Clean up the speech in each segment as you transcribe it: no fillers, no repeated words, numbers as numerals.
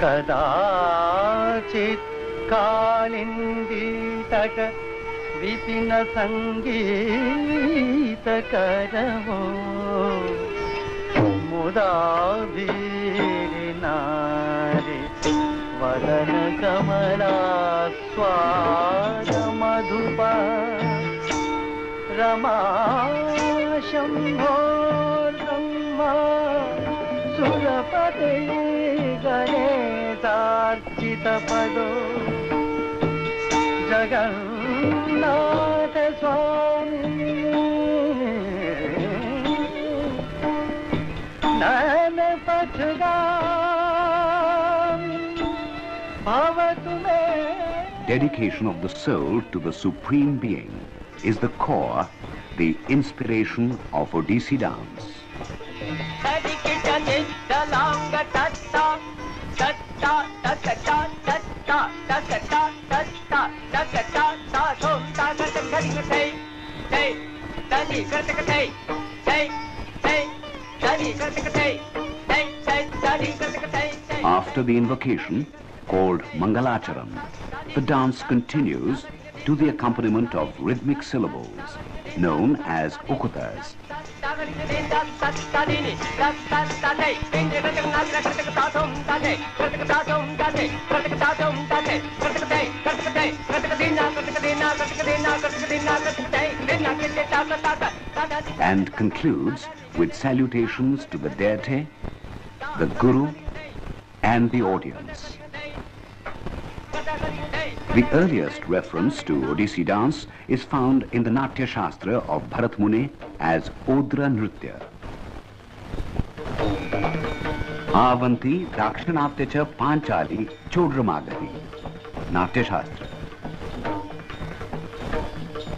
कदाचित् कालिन्दीतक विपिन संगीतकरमो मुदा वीरिनारि वदन कमलास्वाद मधुपा रमा शम्भो ब्रह्मा सुरपते गणेशार्चितपदो जगन्नाथ स्वामी नयन पथगामी भवतु मे. Dedication of the soul to the Supreme Being is the core, the inspiration of Odissi dance. After the invocation, called Mangalacharam, the dance continues to the accompaniment of rhythmic syllables, known as ukutas. And concludes with salutations to the deity, the guru, and the audience. The earliest reference to Odissi dance is found in the Natya Shastra of Bharat Muni as Odra Nritya. Avanti Dakshinatya cha Panchali Chodramagati, Natya Shastra.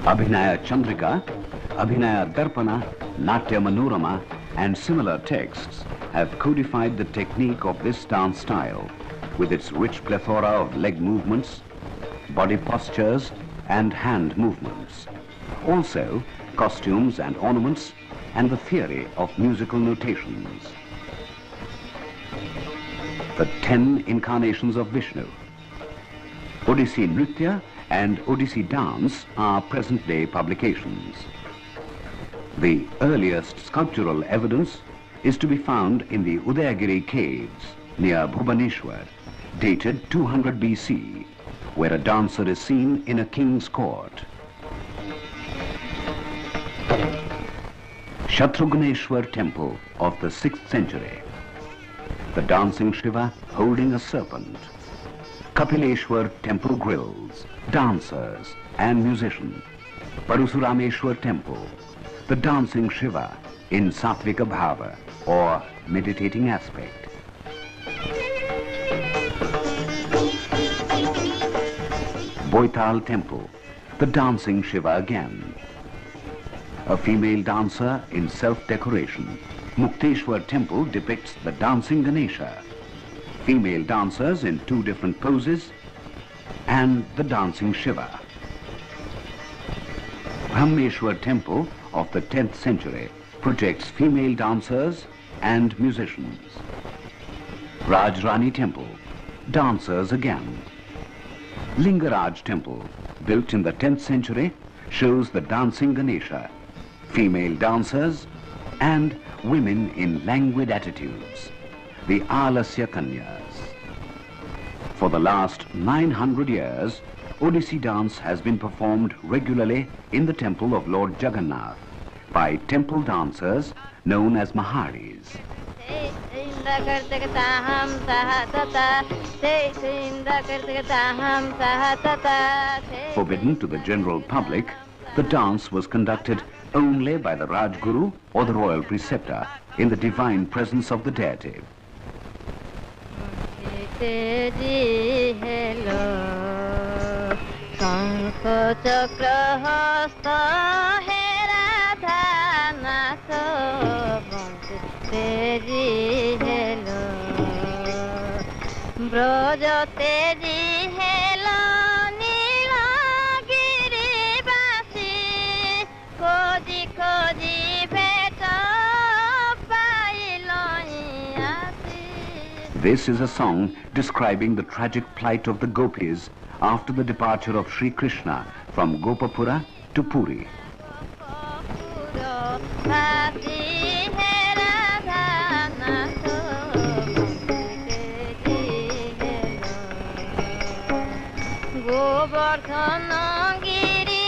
Abhinaya Chandrika, Abhinaya Darpana, Natya Manorama, and similar texts have codified the technique of this dance style with its rich plethora of leg movements, body postures, and hand movements. Also, costumes and ornaments, and the theory of musical notations. The 10 incarnations of Vishnu. Odissi Nritya and Odissi dance are present-day publications. The earliest sculptural evidence is to be found in the Udayagiri caves near Bhubaneswar, dated 200 BC, where a dancer is seen in a king's court. Shatrughneshwar temple of the 6th century. The dancing Shiva holding a serpent. Kapileshwar temple grills, dancers and musicians. Parusurameshwar temple. The dancing Shiva in Satvika Bhava or meditating aspect. Boital temple, the dancing Shiva again. A female dancer in self-decoration. Mukteshwar temple depicts the dancing Ganesha. Female dancers in 2 different poses and the dancing Shiva. Brahmeshwar temple of the 10th century projects female dancers and musicians. Rajrani temple, dancers again. Lingaraj temple, built in the 10th century, shows the dancing Ganesha, female dancers, and women in languid attitudes, the Alasya Kanyas. For the last 900 years, Odissi dance has been performed regularly in the temple of Lord Jagannath by temple dancers known as Maharis. Forbidden to the general public, the dance was conducted only by the Rajguru or the royal preceptor in the divine presence of the deity. Braj तेरी hello Nilgiri बासी खोजी खोजी भेट पाइलई आसी. This is a song describing the tragic plight of the gopis after the departure of Sri Krishna from Gopapura to Puri. Govardhan गिरी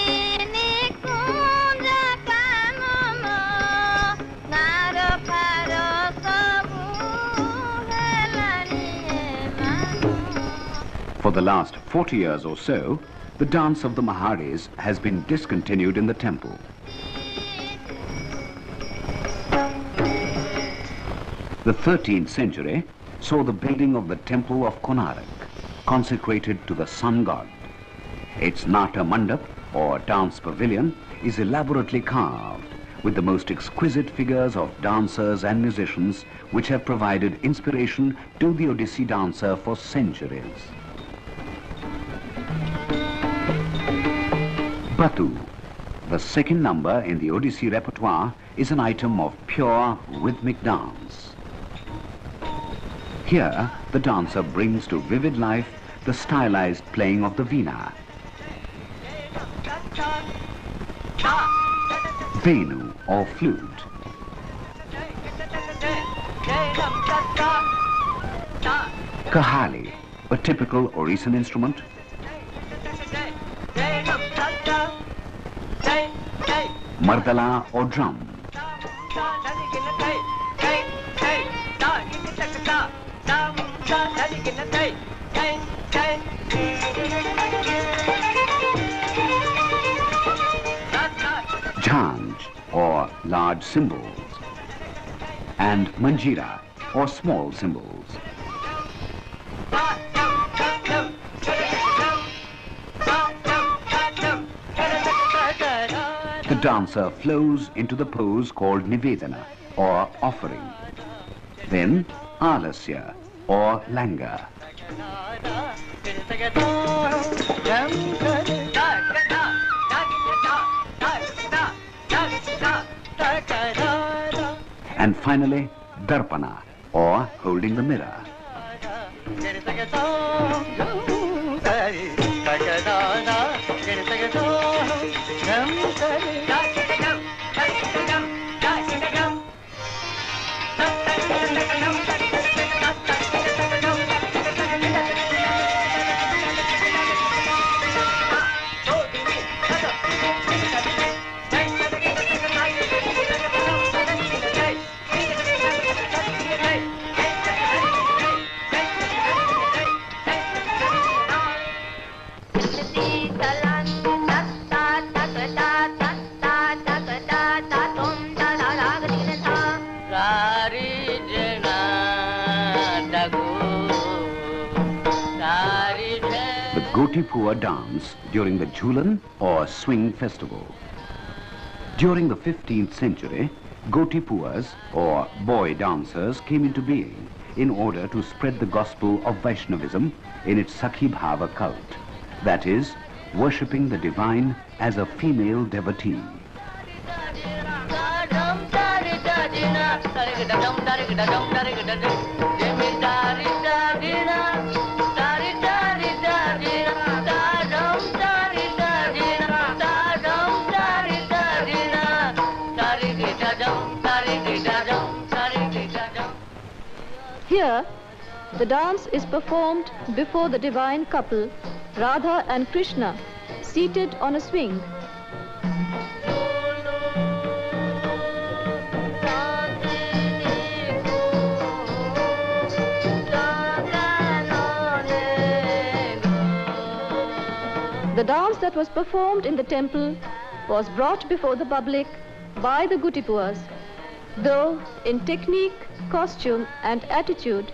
निकुञ्ज कानन नार फार सबु हेलानी मानु. For the last 40 years or so, the dance of the Maharis has been discontinued in the temple. The 13th century saw the building of the temple of Konark, consecrated to the sun god. Its Nata Mandap, or dance pavilion, is elaborately carved with the most exquisite figures of dancers and musicians which have provided inspiration to the Odissi dancer for centuries. Batu, the second number in the Odissi repertoire, is an item of pure rhythmic dance. Here, the dancer brings to vivid life the stylized playing of the veena. Venu, or flute. Kahali, a typical Orisian instrument. Mardala, or drum. Jhanj, or large cymbals, and manjira, or small cymbals. The dancer flows into the pose called Nivedana, or offering. Then Alasya, or Langa. And finally, Darpana, or holding the mirror. Gotipua dance during the Jhulan or swing festival. During the 15th century, Gotipuas or boy dancers came into being in order to spread the gospel of Vaishnavism in its Sakhi Bhava cult, that is, worshipping the divine as a female devotee. Here, the dance is performed before the divine couple, Radha and Krishna, seated on a swing. The dance that was performed in the temple was brought before the public by the Gotipuas, though in technique, costume and attitude,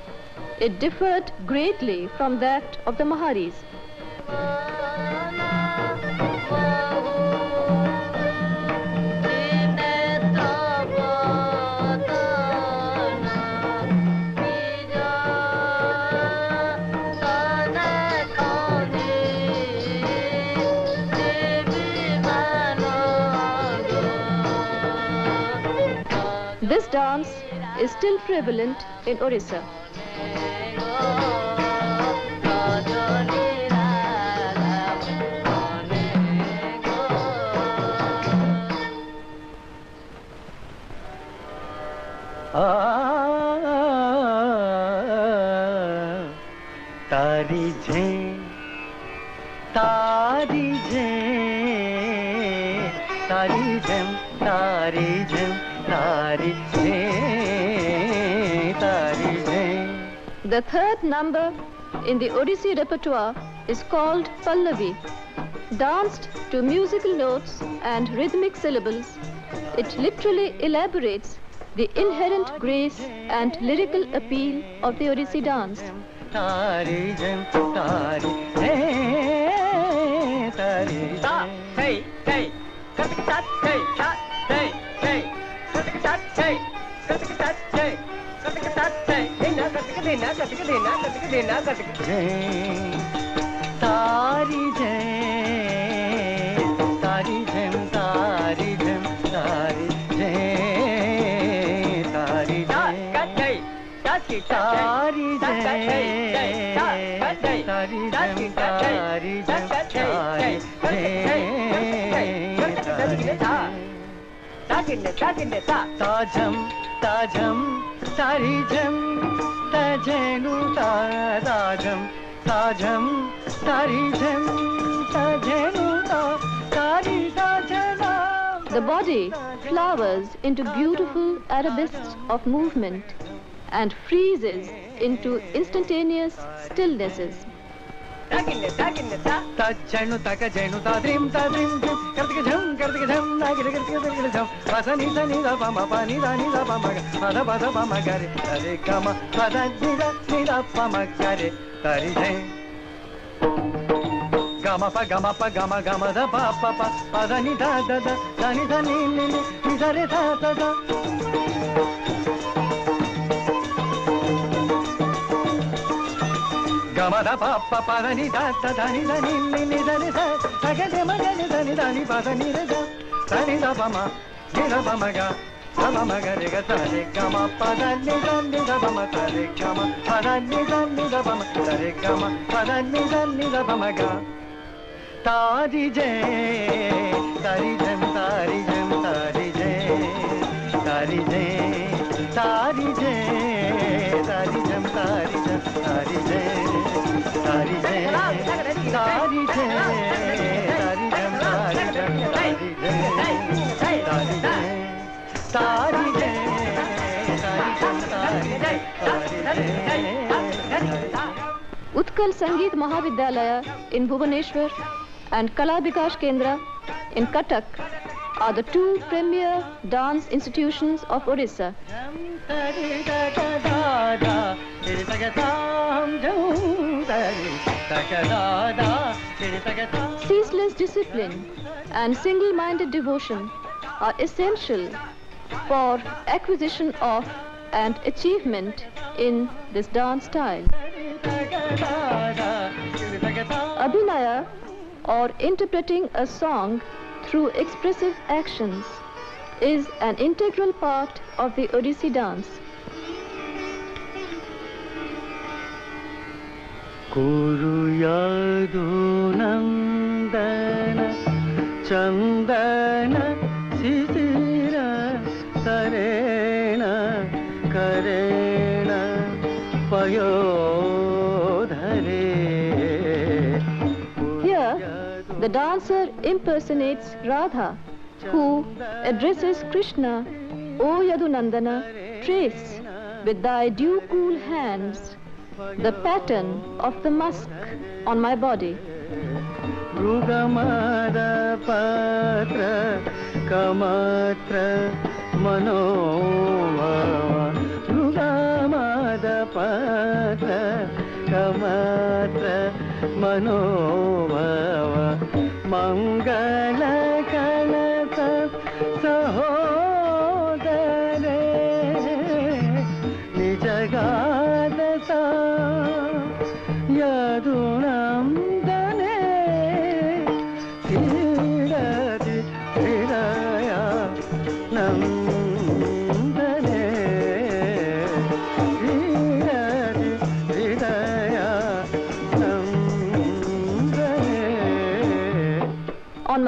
it differed greatly from that of the Maharis. This dance is still prevalent in Orissa. तारी झे तारी झे तारी झम तारी झम तारी झे तारी झे. The third number in the Odissi repertoire is called Pallavi. Danced to musical notes and rhythmic syllables, it literally elaborates the inherent grace and lyrical appeal of the Odissi dance. तारी झम तारी झे तारी झे. Hey hey kat kat hey kat hey hey kat kat hey kat kat hey kat kat hey dena kat dena kat dena kat dena kat झे तारी झे तारी झम तारी झम तारी झे तारी झे तारी झे तारी झम तारी झम तारी झे ताजम ताजम तारी झम तजेनु ताजम ताजम तारी झम तजेनु तारी ताजना. The body flowers into beautiful arabesques of movement and freezes into instantaneous stillnesses. Tajenu takajenu tadrim tadrim kartika jham nagire kartika jham pasani sani da pama pani da ni da pama pada pada pama gare tare kama pada ni da pama gare tari jhe gama pa gama da pa pa pa pada ni da da ni da ni da re da da. Gama da pa pa pa da ni da ni da ni da ni da ga ga ma ga da ni pa da ni re da ni da pa ma ga ma ga re ga sa re ga ma pa da ni da ma ta re ga ma pa da ni da pa ma ta re ga ma pa da ni da pa ma ga. Tari je tari jam tari jam tari je tari je tari je tari jam tari jam tari je tari je tari je tari jam tari jam tari je tari je tari je tari jam tari je. Utkal Sangeet Mahavidyalaya in Bhubaneswar and Kala Bikash Kendra in Cuttack are the two premier dance institutions of Orissa. Ceaseless discipline and single-minded devotion are essential for acquisition of and achievement in this dance style. Abhinaya, or interpreting a song through expressive actions, is an integral part of the Odissi dance. Kuru yadu nandana chandana sisira tarena karena payodhare. Here, the dancer impersonates Radha, who addresses Krishna, "O Yadunandana, trace with thy dew cool hands the pattern of the musk on my body." Rugamada patra kamatra manova. Rugamada patra kamatra manova. Mangala kalata sahodare nijagada yadunam dane thiradi thiraya nandare.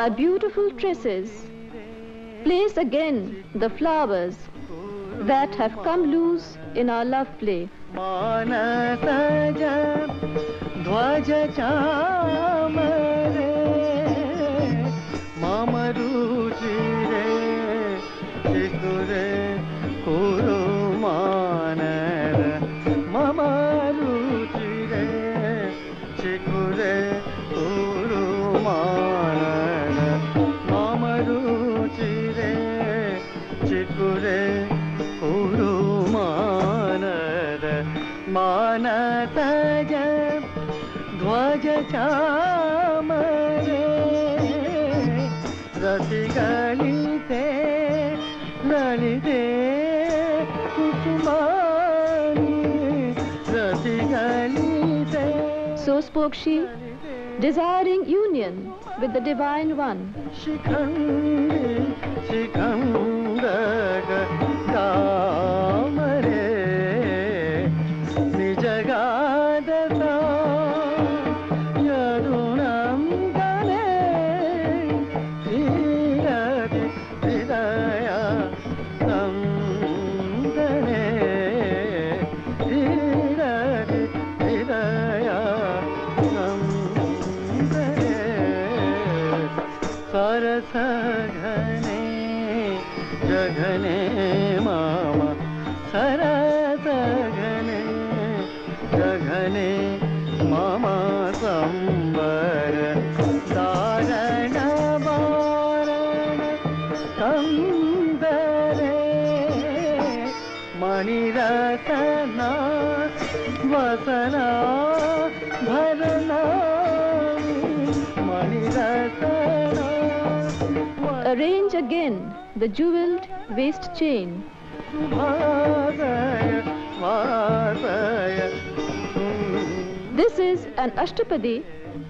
my beautiful tresses, place again the flowers that have come loose in our love play. मानसज ध्वज चामरे मम रुचिरे चिकुरे कुरु मानर मम रुचिरे चिकुरे कुरु मानर मम रुचिरे चिकुरे कुरु मानर मानसज ध्वज चामरे रसिकलिते ललिते कुसुमानि रसिकलिते. So spoke she, desiring union with the Divine One. Shikhandi शिखंडग Kamre निजगादता यरुणं गले धीरति हृदय नन्दने धीरति हृदय नन्दने सरस घने जघने मामा सरस घने जघने मामा संबर दारण बारण कंदरे मणिरतना वसना भरना मणिरतना. Arrange again the jeweled waist chain. This is an Ashtapadi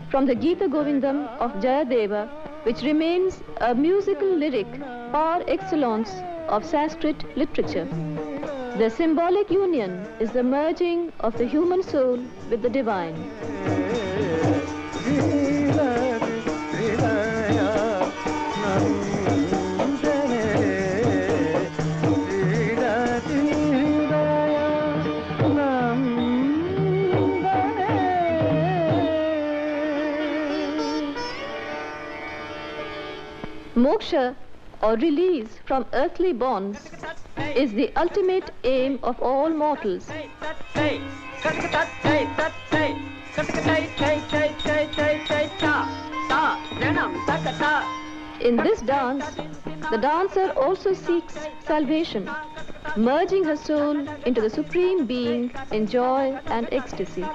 from the Gita Govindam of Jayadeva, which remains a musical lyric par excellence of Sanskrit literature. The symbolic union is the merging of the human soul with the divine. Moksha, or release from earthly bonds, is the ultimate aim of all mortals. In this dance, the dancer also seeks salvation, merging her soul into the Supreme Being in joy and ecstasy.